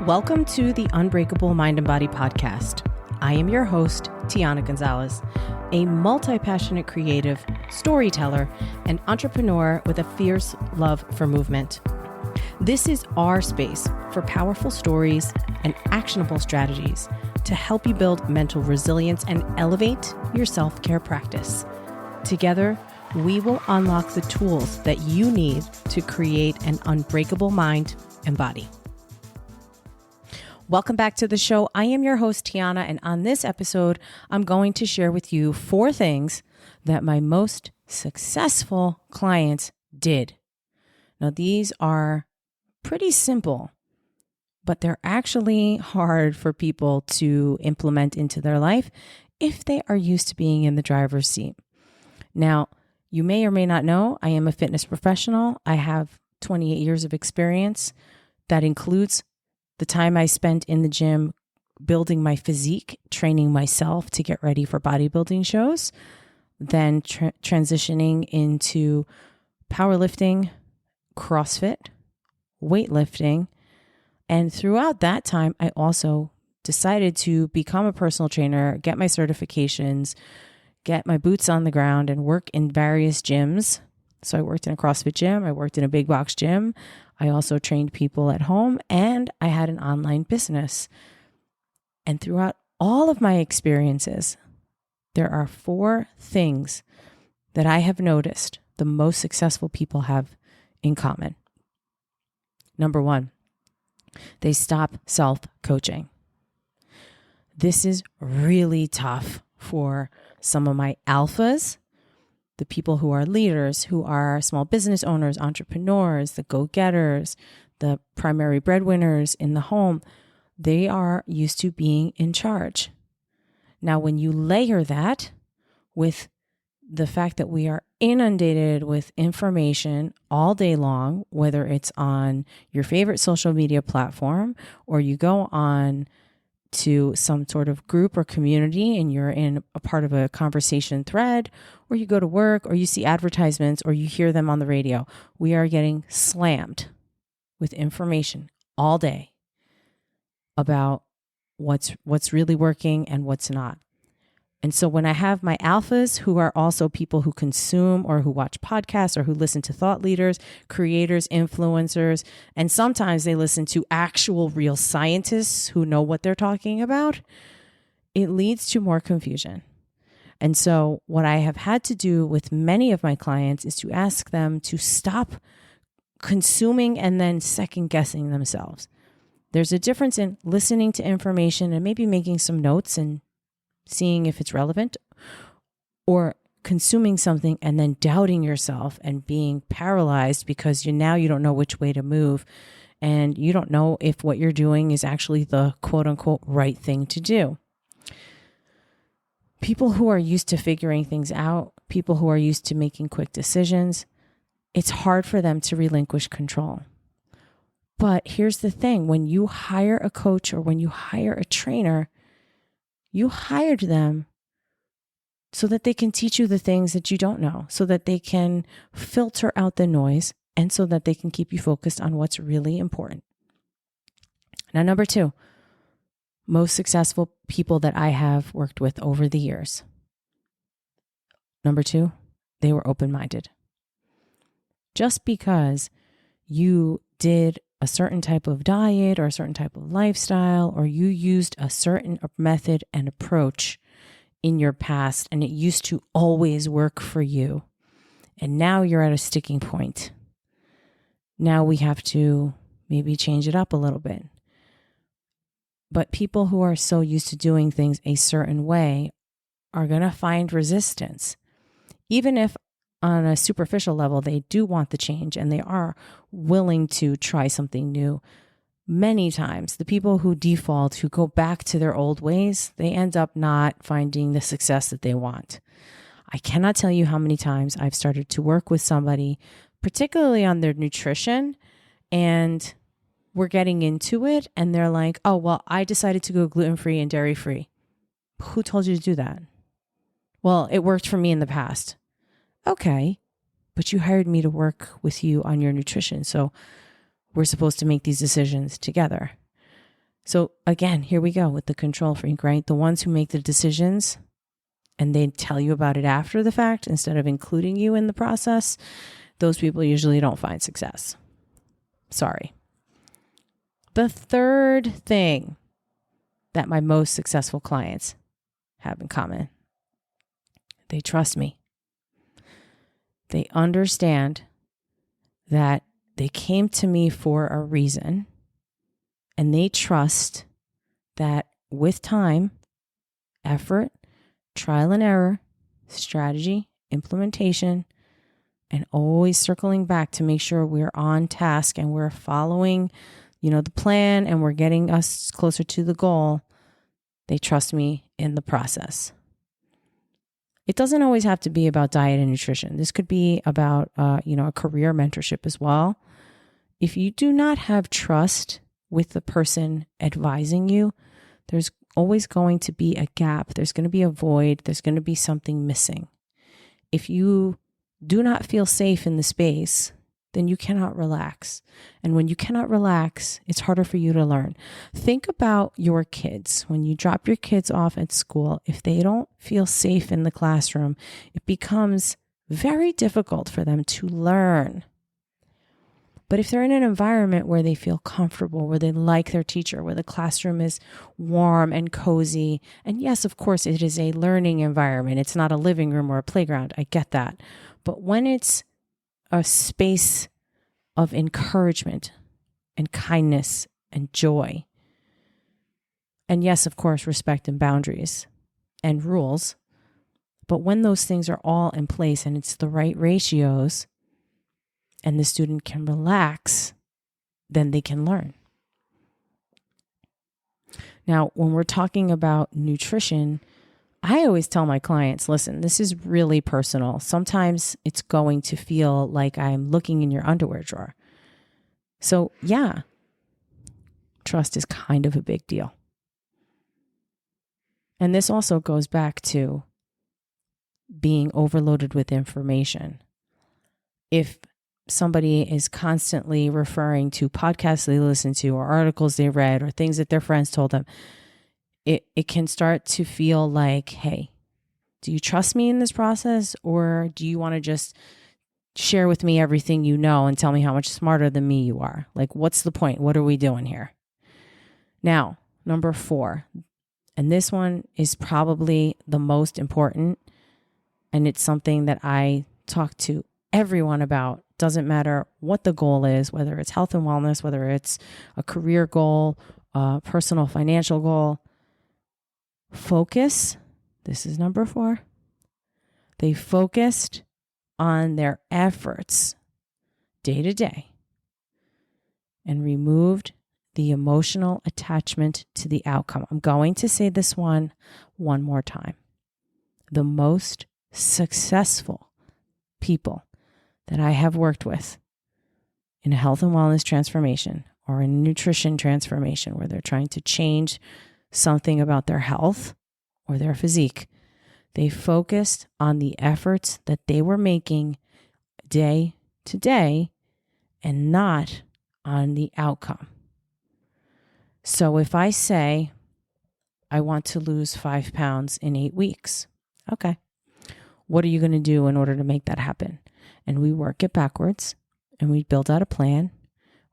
Welcome to the Unbreakable Mind and Body podcast. I am your host, Tiana Gonzalez, a multi-passionate creative, storyteller, and entrepreneur with a fierce love for movement. This is our space for powerful stories and actionable strategies to help you build mental resilience and elevate your self-care practice. Together, we will unlock the tools that you need to create an unbreakable mind and body. Welcome back to the show. I am your host, Tiana, and on this episode, I'm going to share with you 4 things that my most successful clients did. Now, these are pretty simple, but they're actually hard for people to implement into their life if they are used to being in the driver's seat. Now, you may or may not know, I am a fitness professional. I have 28 years of experience. That includes the time I spent in the gym building my physique, training myself to get ready for bodybuilding shows, then transitioning into powerlifting, CrossFit, weightlifting. And throughout that time, I also decided to become a personal trainer, get my certifications, get my boots on the ground, and work in various gyms. So I worked in a CrossFit gym. I worked in a big box gym. I also trained people at home, and I had an online business. And throughout all of my experiences, there are 4 things that I have noticed the most successful people have in common. Number 1, they stop self-coaching. This is really tough for some of my alphas, the people who are leaders, who are small business owners, entrepreneurs, the go-getters, the primary breadwinners in the home. They are used to being in charge. Now, when you layer that with the fact that we are inundated with information all day long, whether it's on your favorite social media platform or you go on to some sort of group or community and you're in a part of a conversation thread, or you go to work or you see advertisements or you hear them on the radio. We are getting slammed with information all day about what's really working and what's not. And so when I have my alphas, who are also people who consume or who watch podcasts or who listen to thought leaders, creators, influencers, and sometimes they listen to actual real scientists who know what they're talking about, it leads to more confusion. And so what I have had to do with many of my clients is to ask them to stop consuming and then second guessing themselves. There's a difference in listening to information and maybe making some notes and seeing if it's relevant, or consuming something and then doubting yourself and being paralyzed because you don't know which way to move and you don't know if what you're doing is actually the quote unquote right thing to do. People who are used to figuring things out, people who are used to making quick decisions, it's hard for them to relinquish control. But here's the thing, when you hire a coach or when you hire a trainer, you hired them so that they can teach you the things that you don't know, so that they can filter out the noise, and so that they can keep you focused on what's really important. Now, number 2, most successful people that I have worked with over the years. Number 2, they were open-minded. Just because you did a certain type of diet or a certain type of lifestyle, or you used a certain method and approach in your past and it used to always work for you, and now you're at a sticking point. Now we have to maybe change it up a little bit. But people who are so used to doing things a certain way are going to find resistance. Even if on a superficial level, they do want the change and they are willing to try something new. Many times, the people who default, who go back to their old ways, they end up not finding the success that they want. I cannot tell you how many times I've started to work with somebody, particularly on their nutrition, and we're getting into it and they're like, oh, well, I decided to go gluten-free and dairy-free. Who told you to do that? Well, it worked for me in the past. Okay, but you hired me to work with you on your nutrition, so we're supposed to make these decisions together. So again, here we go with the control freak, right? The ones who make the decisions and they tell you about it after the fact instead of including you in the process, those people usually don't find success. Sorry. The third thing that my most successful clients have in common, they trust me. They understand that they came to me for a reason, and they trust that with time, effort, trial and error, strategy, implementation, and always circling back to make sure we're on task and we're following, the plan and we're getting us closer to the goal, they trust me in the process. It doesn't always have to be about diet and nutrition. This could be about, a career mentorship as well. If you do not have trust with the person advising you, there's always going to be a gap. There's going to be a void. There's going to be something missing. If you do not feel safe in the space, then you cannot relax. And when you cannot relax, it's harder for you to learn. Think about your kids. When you drop your kids off at school, if they don't feel safe in the classroom, it becomes very difficult for them to learn. But if they're in an environment where they feel comfortable, where they like their teacher, where the classroom is warm and cozy, and yes, of course, it is a learning environment. It's not a living room or a playground. I get that. But when it's a space of encouragement and kindness and joy, and yes, of course, respect and boundaries and rules, but when those things are all in place and it's the right ratios, and the student can relax, then they can learn. Now, when we're talking about nutrition, I always tell my clients, listen, this is really personal. Sometimes it's going to feel like I'm looking in your underwear drawer. So yeah, trust is kind of a big deal. And this also goes back to being overloaded with information. If somebody is constantly referring to podcasts they listen to or articles they read or things that their friends told them, it can start to feel like, hey, do you trust me in this process, or do you want to just share with me everything you know and tell me how much smarter than me you are? Like, what's the point? What are we doing here? Now, number 4, and this one is probably the most important, and it's something that I talk to everyone about. Doesn't matter what the goal is, whether it's health and wellness, whether it's a career goal, a personal financial goal. Focus. This is number 4. They focused on their efforts day to day and removed the emotional attachment to the outcome. I'm going to say this one more time. The most successful people that I have worked with in a health and wellness transformation or in a nutrition transformation where they're trying to change something about their health or their physique, they focused on the efforts that they were making day to day and not on the outcome. So if I say, I want to lose 5 pounds in 8 weeks, okay, what are you going to do in order to make that happen? And we work it backwards and we build out a plan.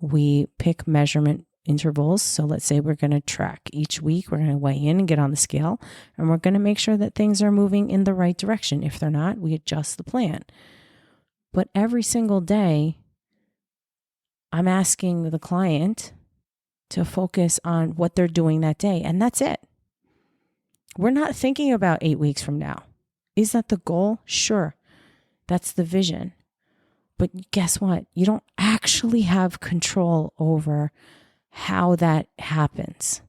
We pick measurement intervals. So let's say we're going to track each week. We're going to weigh in and get on the scale, and we're going to make sure that things are moving in the right direction. If they're not, we adjust the plan. But every single day, I'm asking the client to focus on what they're doing that day. And that's it. We're not thinking about 8 weeks from now. Is that the goal? Sure. That's the vision. But guess what? You don't actually have control over how that happens.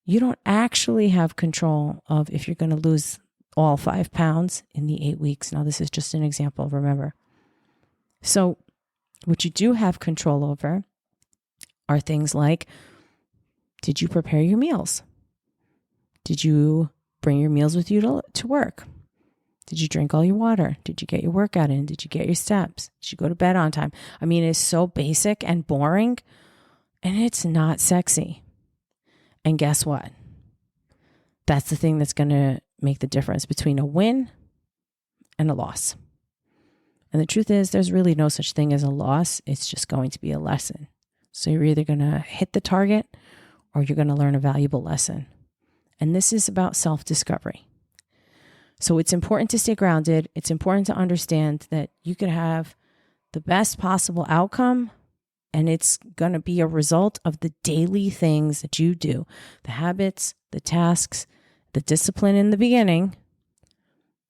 You don't actually have control of if you're going to lose all 5 pounds in the 8 weeks. Now, this is just an example, remember. So what you do have control over are things like, did you prepare your meals? Did you bring your meals with you to work? Did you drink all your water? Did you get your workout in? Did you get your steps? Did you go to bed on time? I mean, it's so basic and boring, and it's not sexy. And guess what? That's the thing that's going to make the difference between a win and a loss. And the truth is, there's really no such thing as a loss. It's just going to be a lesson. So you're either going to hit the target or you're going to learn a valuable lesson. And this is about self-discovery. So it's important to stay grounded. It's important to understand that you could have the best possible outcome, and it's going to be a result of the daily things that you do, the habits, the tasks, the discipline in the beginning,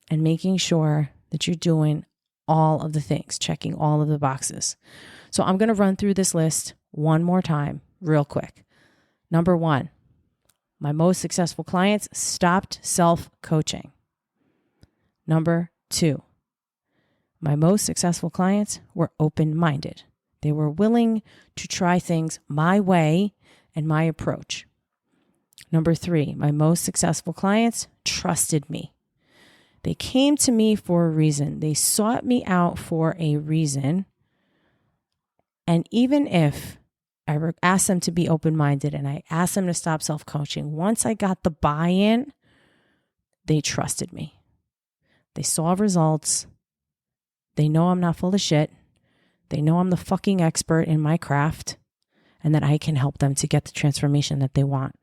and making sure that you're doing all of the things, checking all of the boxes. So I'm going to run through this list one more time real quick. Number 1, my most successful clients stopped self-coaching. Number 2, my most successful clients were open-minded. They were willing to try things my way and my approach. Number 3, my most successful clients trusted me. They came to me for a reason. They sought me out for a reason. And even if I asked them to be open-minded and I asked them to stop self-coaching, once I got the buy-in, they trusted me. They saw results. They know I'm not full of shit. They know I'm the fucking expert in my craft and that I can help them to get the transformation that they want.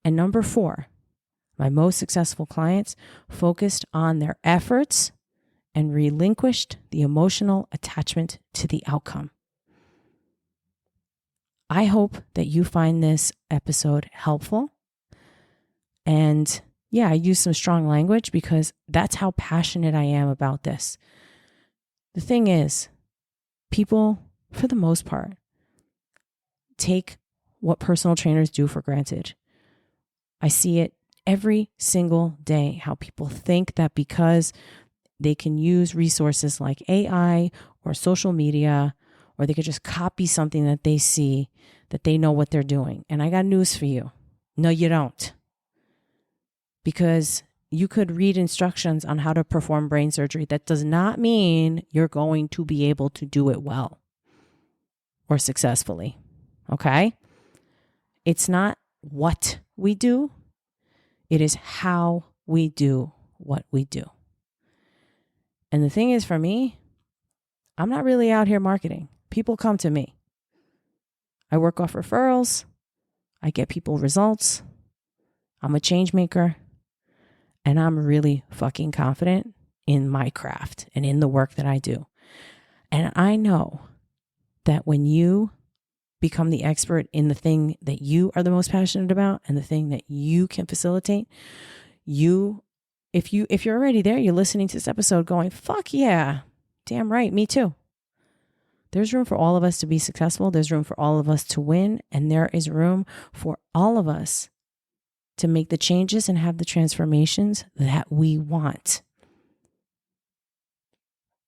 And number 4, my most successful clients focused on their efforts and relinquished the emotional attachment to the outcome. I hope that you find this episode helpful. And yeah, I use some strong language because that's how passionate I am about this. The thing is, people, for the most part, take what personal trainers do for granted. I see it every single day, how people think that because they can use resources like AI or social media, or they could just copy something that they see, that they know what they're doing. And I got news for you. No, you don't. Because you could read instructions on how to perform brain surgery. That does not mean you're going to be able to do it well or successfully. Okay? It's not what we do. It is how we do what we do. And the thing is, for me, I'm not really out here marketing. People come to me. I work off referrals. I get people results. I'm a change maker. And I'm really fucking confident in my craft and in the work that I do. And I know that when you become the expert in the thing that you are the most passionate about and the thing that you can facilitate, if you're already there, you're listening to this episode going, fuck yeah, damn right, me too. There's room for all of us to be successful. There's room for all of us to win. And there is room for all of us to make the changes and have the transformations that we want.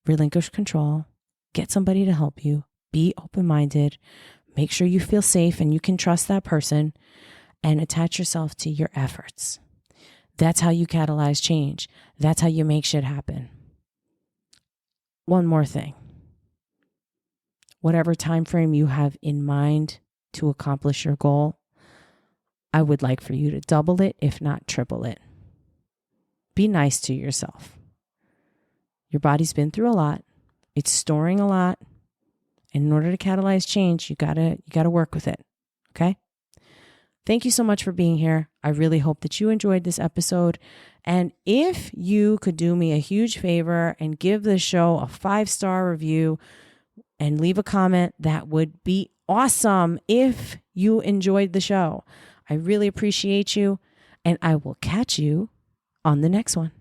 Relinquish control. Get somebody to help you. Be open-minded. Make sure you feel safe and you can trust that person, and attach yourself to your efforts. That's how you catalyze change. That's how you make shit happen. One more thing. Whatever time frame you have in mind to accomplish your goal, I would like for you to double it, if not triple it. Be nice to yourself. Your body's been through a lot. It's storing a lot. And in order to catalyze change, you gotta work with it. Okay? Thank you so much for being here. I really hope that you enjoyed this episode. And if you could do me a huge favor and give the show a 5-star review and leave a comment, that would be awesome if you enjoyed the show. I really appreciate you, and I will catch you on the next one.